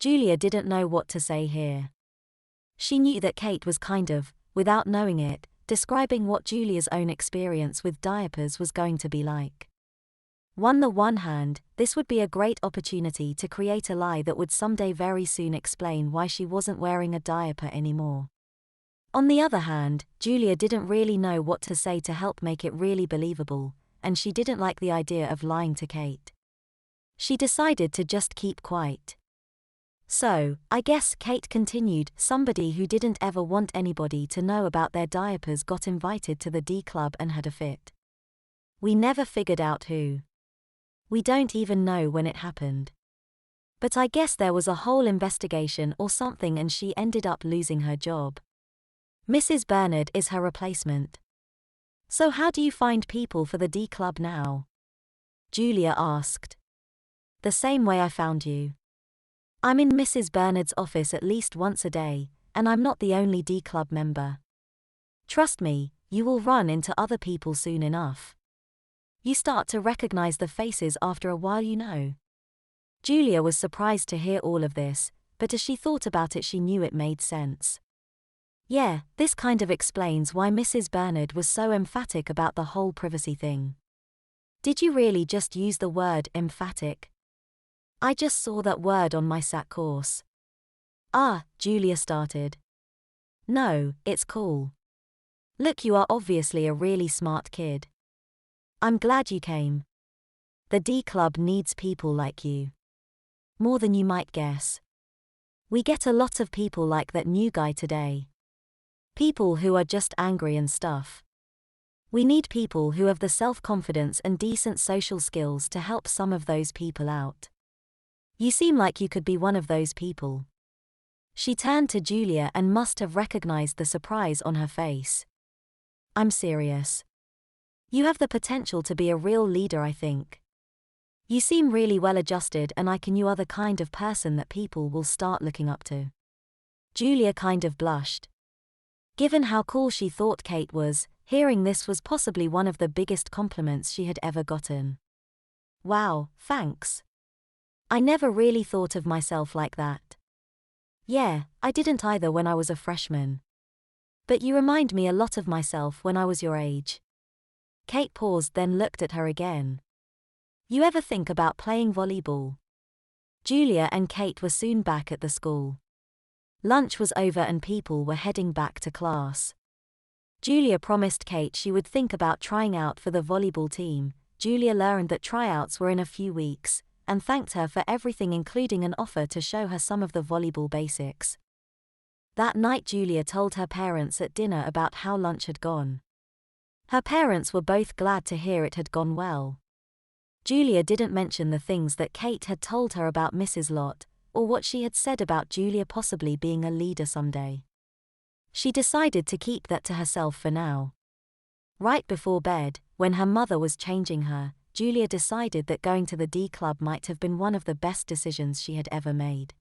Julia didn't know what to say here. She knew that Kate was kind of, without knowing it, describing what Julia's own experience with diapers was going to be like. On the one hand, this would be a great opportunity to create a lie that would someday very soon explain why she wasn't wearing a diaper anymore. On the other hand, Julia didn't really know what to say to help make it really believable, and she didn't like the idea of lying to Kate. She decided to just keep quiet. So, I guess, Kate continued, somebody who didn't ever want anybody to know about their diapers got invited to the D Club and had a fit. We never figured out who. We don't even know when it happened. But I guess there was a whole investigation or something and she ended up losing her job. Mrs. Bernard is her replacement. So how do you find people for the D Club now? Julia asked. The same way I found you. I'm in Mrs. Bernard's office at least once a day, and I'm not the only D Club member. Trust me, you will run into other people soon enough. You start to recognize the faces after a while, you know. Julia was surprised to hear all of this, but as she thought about it she knew it made sense. Yeah, this kind of explains why Mrs. Bernard was so emphatic about the whole privacy thing. Did you really just use the word emphatic? I just saw that word on my SAT course. Ah, Julia started. No, it's cool. Look, you are obviously a really smart kid. I'm glad you came. The D Club needs people like you. More than you might guess. We get a lot of people like that new guy today. People who are just angry and stuff. We need people who have the self-confidence and decent social skills to help some of those people out. You seem like you could be one of those people. She turned to Julia and must have recognized the surprise on her face. I'm serious. You have the potential to be a real leader, I think. You seem really well adjusted and you are the kind of person that people will start looking up to. Julia kind of blushed. Given how cool she thought Kate was, hearing this was possibly one of the biggest compliments she had ever gotten. Wow, thanks. I never really thought of myself like that. Yeah, I didn't either when I was a freshman. But you remind me a lot of myself when I was your age. Kate paused, then looked at her again. You ever think about playing volleyball? Julia and Kate were soon back at the school. Lunch was over and people were heading back to class. Julia promised Kate she would think about trying out for the volleyball team. Julia learned that tryouts were in a few weeks, and thanked her for everything, including an offer to show her some of the volleyball basics. That night Julia told her parents at dinner about how lunch had gone. Her parents were both glad to hear it had gone well. Julia didn't mention the things that Kate had told her about Mrs. Lott, or what she had said about Julia possibly being a leader someday. She decided to keep that to herself for now. Right before bed, when her mother was changing her, Julia decided that going to the D Club might have been one of the best decisions she had ever made.